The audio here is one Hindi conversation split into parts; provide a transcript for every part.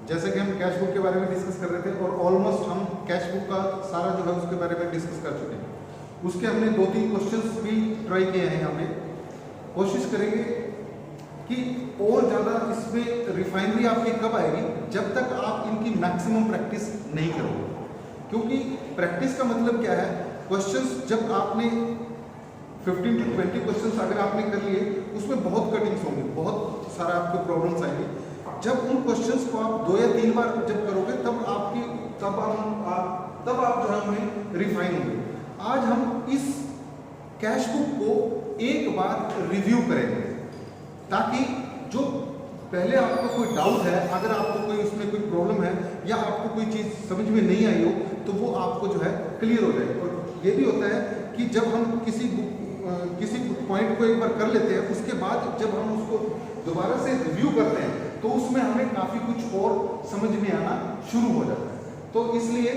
जैसे कि हम कैश बुक के बारे में डिस्कस कर रहे थे और ऑलमोस्ट हम कैश बुक का सारा जो है उसके बारे में डिस्कस कर चुके हैं। उसके हमने 2-3 क्वेश्चंस भी ट्राई किए हैं। हमने कोशिश करेंगे कि और ज़्यादा इसमें रिफाइनरी आपकी कब आएगी, जब तक आप इनकी मैक्सिमम प्रैक्टिस नहीं करोगे। क्योंकि प्रैक्टिस का मतलब क्या है, क्वेश्चंस जब आपने 15 to 20 क्वेश्चंस अगर आपने कर लिए, उसमें बहुत कटिंग्स होंगे, बहुत सारा आपको प्रॉब्लम्स आएंगे। जब उन क्वेश्चंस को आप 2 या 3 बार जब करोगे तब आप जो है हमें रिफाइन होंगे। आज हम इस कैश बुक को एक बार रिव्यू करेंगे, ताकि जो पहले आपको कोई डाउट है, अगर आपको कोई उसमें कोई प्रॉब्लम है या आपको कोई चीज़ समझ में नहीं आई हो, तो वो आपको जो है क्लियर हो जाए। और ये भी होता है कि जब हम किसी पॉइंट को एक बार कर लेते हैं, उसके बाद जब हम उसको दोबारा से रिव्यू करते हैं, तो उसमें हमें काफ़ी कुछ और समझ में आना शुरू हो जाता है। तो इसलिए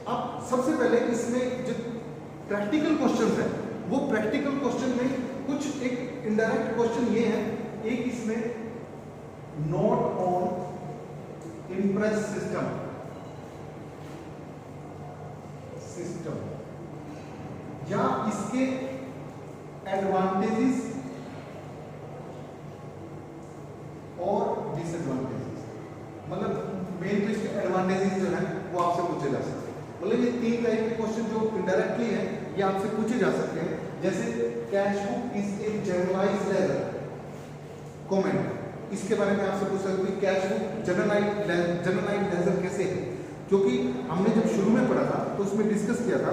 अब सबसे पहले इसमें जो प्रैक्टिकल क्वेश्चन है, वो प्रैक्टिकल क्वेश्चन में कुछ एक इनडायरेक्ट क्वेश्चन ये है, एक इसमें नोट ऑन इम्प्रेस सिस्टम या इसके एडवांटेजेस और डिसएडवांटेजेस, मतलब मेन तो इसके एडवांटेजेस जो है वो आपसे पूछे जा सकते हैं। मतलब ये 3 टाइप के क्वेश्चन जो इनडायरेक्टली है ये आपसे पूछे जा सकते हैं। जैसे cash book is a generalized ledger comment, इसके बारे में आपसे पूछ सकते हैं कैश बुक जनरलाइज्ड लेजर कैसे है, क्योंकि हमने जब शुरू में पढ़ा था तो उसमें डिस्कस किया था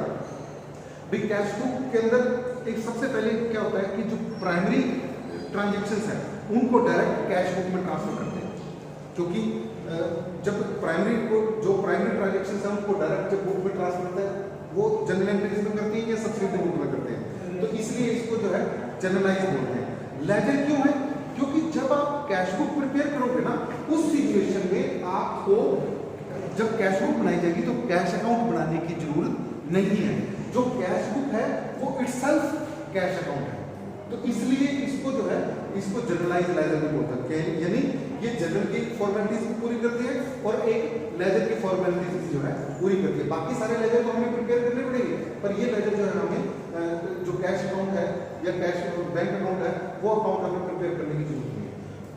भी कैश बुक के अंदर एक सबसे पहले क्या होता है कि जो प्राइमरी ट्रांजेक्शन्स हैं उनको डायरेक्ट कैश बुक में ट्रांसफर करते हैं, क्योंकि जब प्राइमरी ट्रांजेक्शन्स हैं उनको डायरेक्ट जब बुक में ट्रांसफर करते हैं, वो जनरल एंट्रीज में करते हैं या सब्सिक्वेंट बुक में करते हैं, तो इसलिए इसको जो है जनरलाइज बोलते हैं। लेजर क्यों है, क्योंकि जब आप कैश बुक प्रिपेयर करोगे ना, उस सिचुएशन में आपको जब कैश बुक बनाई जाएगी तो कैश अकाउंट बनाने की जरूरत नहीं है। जो कैश बुक है वो इटसेल्फ कैश अकाउंट है, तो इसलिए इसको जो है इसको जनरलाइज लेजर भी बोल सकते हैं। यानी ये जनरल की फॉर्मेलिटीज भी पूरी करती है और एक लेजर की फॉर्मेलिटीज भी जो है पूरी करती है। बाकी सारे लेजर तो हमें प्रिपेयर करने पड़ेंगे, पर ये लेजर जो है हमें जो कैश अकाउंट है या कैश बैंक अकाउंट है वो अकाउंट हमें प्रिपेयर करने की जरूरत नहीं है।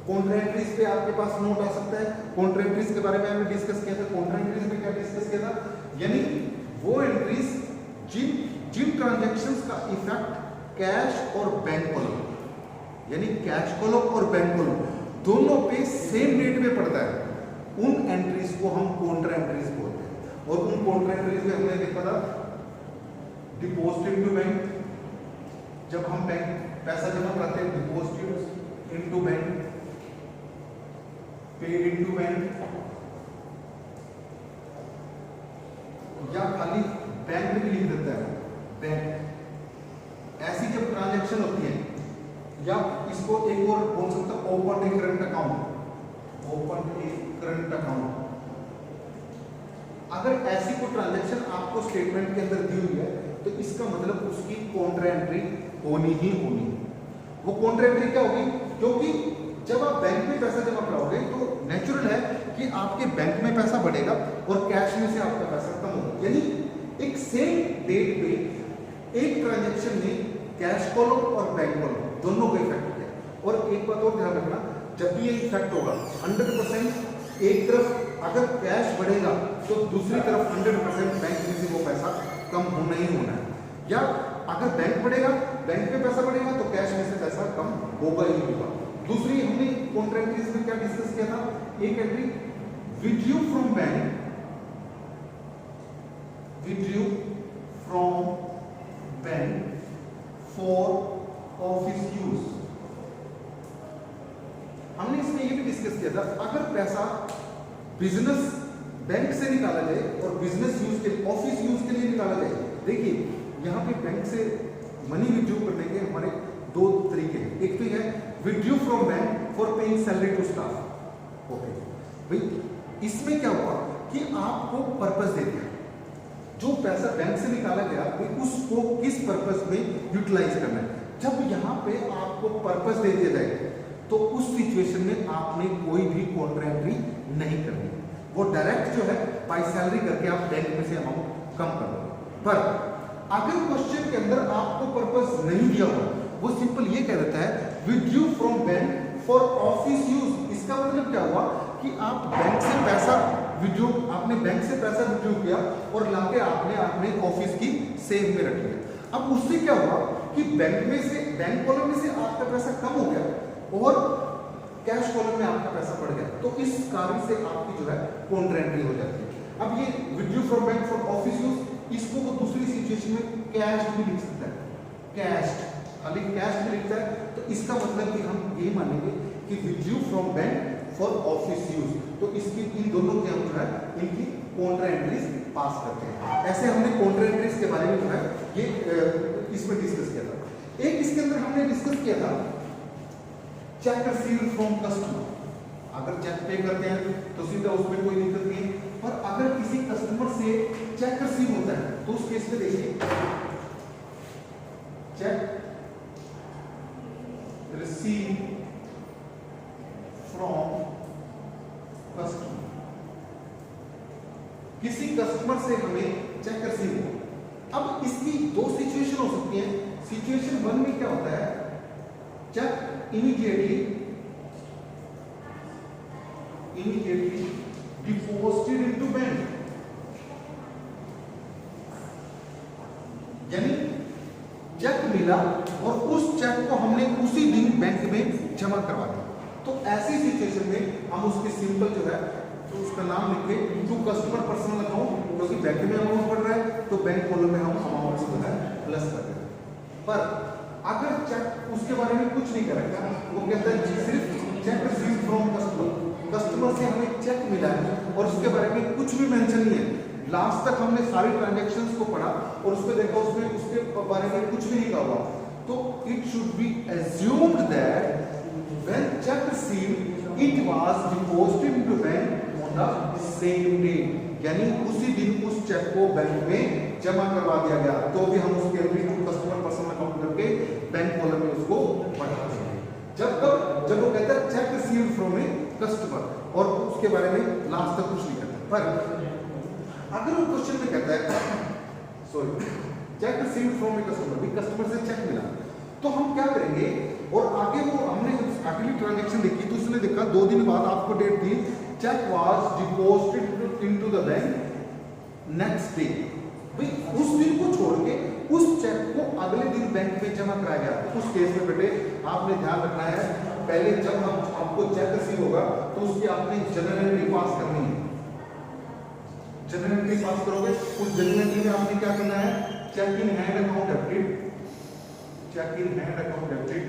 कॉन्ट्रा एंट्रीज पे आपके पास नोट आ सकता है। कॉन्ट्रा एंट्रीज के बारे में हमने डिस्कस किया था। कॉन्ट्रा एंट्रीज में क्या डिस्कस किया था, यानी वो एंट्रीज जिन ट्रांजैक्शंस का इफेक्ट कैश और बैंक कॉलम, यानी कैश कॉलम और बैंक कॉलम दोनों पे सेम डेट में पड़ता है, उन एंट्रीज को हम कॉन्ट्रा एंट्रीज बोलते हैं। और उन कॉन्ट्रा एंट्रीज में हमने देखा था डिपॉजिट इनटू बैंक, जब हम बैंक पैसा जमा कराते हैं deposit into bank, paid into bank, या खाली बैंक में भी लिख देता है बैंक। ऐसी जब ट्रांजैक्शन होती है, या इसको एक और बोल सकते हैं ओपन ए करंट अकाउंट, ओपन ए करंट अकाउंट। अगर ऐसी कोई ट्रांजैक्शन आपको स्टेटमेंट के अंदर दी हुई है तो इसका मतलब उसकी कॉन्ट्रा एंट्री होनी ही होनी। वो कॉन्ट्रा एंट्री क्या होगी, क्योंकि जब आप बैंक में पैसा जमा कराओगे तो नेचुरल है कि आपके बैंक में पैसा बढ़ेगा और कैश में से आपका पैसा कम होगा। यानी एक सेम डेट पे एक ट्रांजैक्शन में कैश कॉलम और बैंक कॉलम दोनों का इफेक्ट है। और एक बात और ध्यान रखना, जब भी ये इफेक्ट होगा 100% एक तरफ अगर कैश बढ़ेगा तो दूसरी तरफ 100% बैंक में से वो पैसा कम होना ही होना है। या अगर बैंक बढ़ेगा, बैंक में पैसा बढ़ेगा तो कैश में से पैसा कम होगा ही होगा। दूसरी हमने कॉन्ट्रा एंट्रीज में क्या डिस्कस किया था, एक entry withdrew from bank, withdrew from bank for office use. हमने इसमें ये भी डिस्कस किया था, अगर पैसा बिजनेस बैंक से निकाला जाए और बिजनेस यूज के ऑफिस यूज के लिए निकाला जाए। देखिए यहाँ पे बैंक से मनी विड्रू करने के हमारे 2 तरीके हैं। एक तो है withdrew from bank for paying salary to staff. Okay भाई, इसमें क्या हुआ कि आपको पर्पस दे दिया, जो पैसा बैंक से निकाला गया भाई उसको किस पर्पस में यूटिलाइज करना है। जब यहाँ पे आपको पर्पस दे दिया जाए तो उस सिचुएशन में आपने कोई भी कॉन्ट्रा एंट्री नहीं करनी। वो डायरेक्ट जो है बाय सैलरी करके आप बैंक में से अमाउंट कम कर दोगे। पर अगर क्वेश्चन के अंदर आपको पर्पस नहीं दिया हुआ, वो सिंपल ये कह देता है withdrew from bank for office use. इसका मतलब क्या हुआ कि आप बैंक से पैसा विथड्रू, आपने बैंक से पैसा विथड्रू किया और लाके आपने अपने ऑफिस की सेव में रख लिया। अब उससे क्या हुआ कि बैंक में से, बैंक कॉलम में से आपका पैसा कम हो गया और कैश कॉलम में आपका पैसा बढ़ गया, तो इस कारण से आपकी जो है काउंटर एंट्री हो जाती है। अब ये withdrew from bank for office use, इसको वो दूसरी सिचुएशन में कैश भी लिख सकता है, कैश खाली कैश भी लिखता है। तो इसका मतलब कि हम ये मानेंगे कि withdrew from bank for office use, तो इसकी इन दोनों के हम जो है इनकी काउंटर एंट्रीज पास करते हैं। ऐसे हमने काउंटर एंट्रीज के बारे में जो है ये इसमें डिस्कस किया था। एक इसके अंदर हमने डिस्कस किया था चेक रिसीव फ्रॉम कस्टमर। अगर चेक पे करते हैं तो सीधा उसमें कोई दिक्कत नहीं है, पर अगर किसी कस्टमर से चेक रिसीव होता है तो उस केस में देखिए चेक रिसीव फ्रॉम कस्टमर, किसी कस्टमर से हमें चेक रिसीव हो। अब इसकी दो सिचुएशन हो सकती है। सिचुएशन 1 में क्या होता है, cheque immediately deposited into bank, यानी चेक मिला और उस चेक को हमने उसी दिन बैंक में जमा करवा दिया। तो ऐसी सिचुएशन में हम उसकी सिंपल जो है तो उसका नाम लिख के टू कस्टमर पर्सनल अकाउंट, क्योंकि बैंक में अमाउंट बढ़ रहा है तो बैंक कॉलम में हम अमाउंट जो है प्लस कर देते हैं। पर अगर चेक उसके बारे में कुछ नहीं करेगा, वो कहता है सिर्फ check receive from customer, customer से हमें चेक मिला है और उसके बारे में कुछ भी मेंशन नहीं है। लास्ट तक हमने सारी ट्रांजैक्शंस को पढ़ा और उसमें देखा उसमें उसके बारे में कुछ भी नहीं कहा हुआ, तो it should be assumed that when check received it was deposited into bank on the same day, यानी उसी दिन उस चेक को बैंक में जमा करवा दिया गया। तो भी हम उसके entry to customer personal account करके बैंक कॉलम में उसको बढ़ा देंगे। जब वो कहता है cheque received from a customer और उसके बारे में लास्ट तक कुछ नहीं कहता। पर अगर वो क्वेश्चन में कहता है sorry check received from a customer, भी कस्टमर से चेक मिला, तो हम क्या करेंगे और आगे वो हमने अगली ट्रांजैक्शन देखी तो उसने देखा 2 दिन बाद आपको डेट दी cheque was deposited into the bank next day, भाई उस दिन को छोड़ के उस चेक को अगले दिन बैंक में जमा कराया गया। तो उस केस में बेटे आपने ध्यान रखना है, पहले जब आपको चेक रिसीव होगा तो उसकी आपने जनरल एंट्री पास करनी है। जनरल एंट्री पास करोगे, उस जनरल एंट्री में आपने क्या करना है, cheque in hand account debited, cheque in hand account debited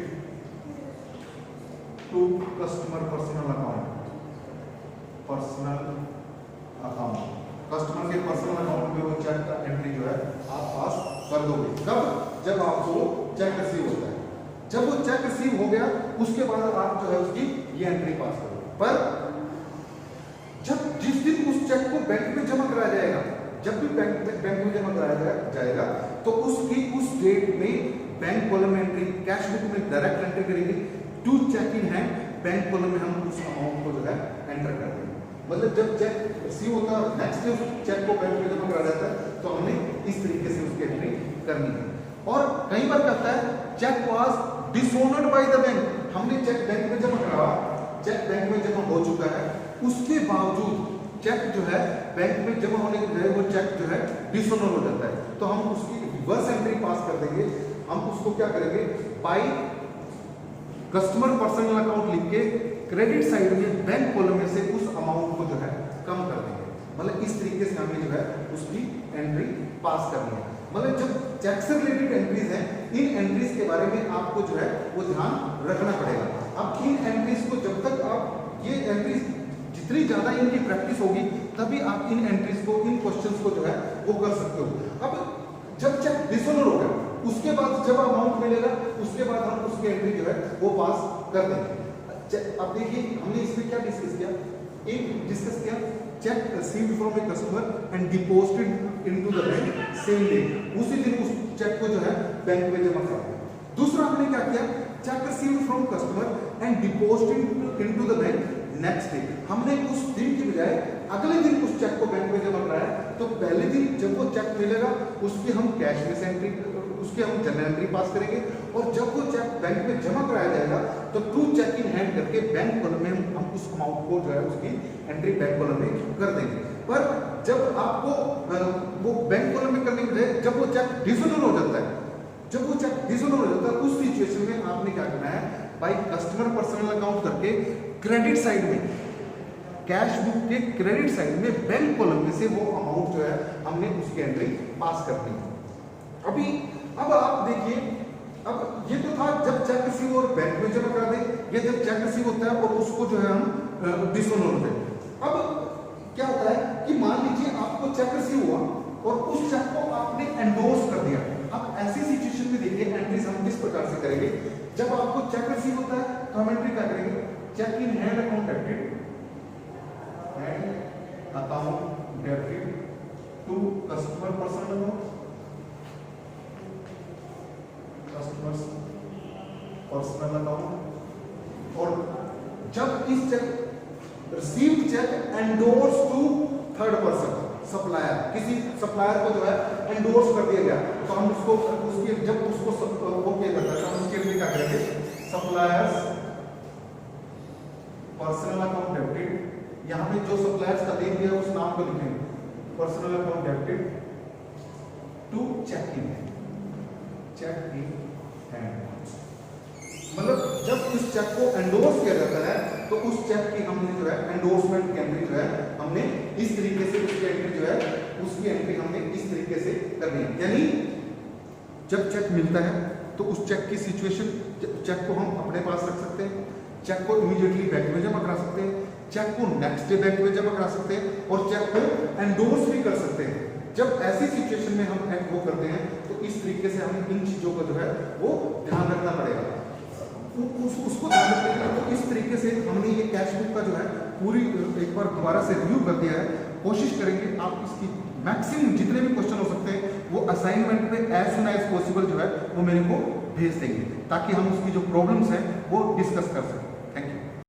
to customer personal account, personal account, customer के पर्सनल अकाउंट में वो चेक का एंट्री जो है आप पास कर दोगे। कब? जब आपको चेक रिसीव होता है। जब वो चेक रिसीव हो गया उसके बाद आप जो है उसकी ये एंट्री पास करोगे। पर जब जिस दिन उस चेक को बैंक में जमा कराया जाएगा, जब भी बैंक में जमा कराया जाएगा तो उसकी उस डेट में बैंक कॉलम में एंट्री, कैश बुक में डायरेक्ट एंट्री करेंगे to cheque in hand, bank column में हम उस अमाउंट को जो है एंटर कर देंगे। मतलब जब चेक रिसीव होता है नेक्स्ट डे उस चेक को बैंक में जमा करा जाता है तो हमें इस तरीके से उसकी एंट्री करनी है। और कई बार कहता है cheque was dishonoured by the bank, हमने चेक बैंक में जमा करा, चेक बैंक में जमा हो चुका है, उसके बावजूद चेक जो है बैंक में जमा होने के बजाय वो चेक जो है डिसऑनर हो जाता है, तो हम उसकी रिवर्स एंट्री पास कर देंगे। हम उसको क्या करेंगे, बाय कस्टमर पर्सनल अकाउंट लिख के क्रेडिट साइड में बैंक कॉलम में से उस अमाउंट को जो है कम कर देंगे। मतलब इस तरीके से हमें जो है उसकी एंट्री पास करनी है। मतलब जब चेक से रिलेटेड एंट्रीज हैं, इन एंट्रीज के बारे में आपको जो है वो ध्यान रखना पड़ेगा। अब इन एंट्रीज को जब तक आप ये एंट्रीज जितनी ज्यादा इनकी प्रैक्टिस होगी तभी आप इन एंट्रीज को, इन क्वेश्चंस को जो है वो कर सकते हो। अब जब चेक डिसऑनर हो गया उसके बाद जब अमाउंट मिलेगा उसके बाद हम उसकी एंट्री जो है वो पास कर देंगे। अब देखिए हमने इसमें क्या डिस्कस किया, एक डिस्कस किया check received from a customer and deposited into the bank same day, उसी दिन उस चेक को जो है बैंक में जमा करा दिया। दूसरा हमने क्या किया, check received from customer and deposited into the bank next day. हमने उस दिन की बजाय अगले दिन उस चेक को बैंक में जमा कराया, तो पहले दिन जब वो चेक मिलेगा उसकी हम कैश में से एंट्री, उसकी हम जर्नल एंट्री पास करेंगे, और जब वो चेक बैंक में जमा कराया जाएगा तो ट्रू चेक इन हैंड करके बैंक कॉलम में हम उस अमाउंट को जो है उसकी एंट्री बैंक कॉलम में कर देंगे। पर जब आपको वो बैंक कॉलम में करने के बजाय जब वो चेक डिसऑनर हो जाता है, जब वो चेक डिसऑनर हो जाता है, उस सिचुएशन में आपने क्या करना है, बाय कस्टमर पर्सनल अकाउंट करके क्रेडिट साइड में, कैश बुक के क्रेडिट साइड में बैंक कॉलम में से वो अमाउंट जो है हमने उसकी एंट्री पास कर दी। अभी अब आप देखिए, अब ये तो था जब चेक रिसीव और बैंक में जमा करा दें, ये जब चेक रिसीव होता है और उसको जो है हम डिसऑनर होते हैं। अब क्या होता है कि मान लीजिए आपको चेक रिसीव हुआ और उस चेक को आपने एंडोर्स कर दिया। अब ऐसी सिचुएशन में देखिए एंट्रीज हम किस प्रकार से करेंगे, जब आपको चेक रिसीव होता है तो हम एंट्री क्या करेंगे, cheque in hand account debited, hand account debited to customer personal account, customer's personal account, और जब इस cheque received cheque endorse to third person, supplier, किसी सप्लायर को जो है एंडोर्स कर दिया गया, तो हम उसको उसके जब उसको वो किया जाता है तो हम उसके लिए क्या करेंगे, सप्लायर्स पर्सनल अकाउंट डेबिटेड, यहाँ पे जो सप्लायर्स का नेम दिया है उस नाम को लिखेंगे, personal account debited to cheque in hand, cheque in hand. मतलब जब इस चेक को एंडोर्स किया जाता है तो उस चेक की हमने जो है एंडोर्समेंट की एंट्री जो है हमने इस तरीके से उसकी एंट्री जो है उसकी एंट्री हमने इस तरीके से करनी है। यानी जब चेक मिलता है तो उस चेक की सिचुएशन, चेक को हम अपने पास रख सकते हैं, चेक को इमीडिएटली बैंक में जमा करा सकते हैं, चेक को नेक्स्ट डे बैंक में जमा करा सकते हैं, और चेक को एंडोर्स भी कर सकते हैं। जब ऐसी सिचुएशन में हम वो करते हैं तो इस तरीके से हमें इन चीजों का जो है वो ध्यान रखना पड़ेगा। उसको ध्यान रखने के लिए तो इस तरीके से हमने ये कैश बुक का जो है पूरी एक बार दोबारा से रिव्यू कर दिया है। कोशिश करेंगे आप इसकी मैक्सिमम जितने भी क्वेश्चन हो सकते हैं वो असाइनमेंट में एज सुन एज पॉसिबल जो है वो मेरे को भेज देंगे, ताकि हम उसकी जो प्रॉब्लम्स हैं वो डिस्कस कर सकें।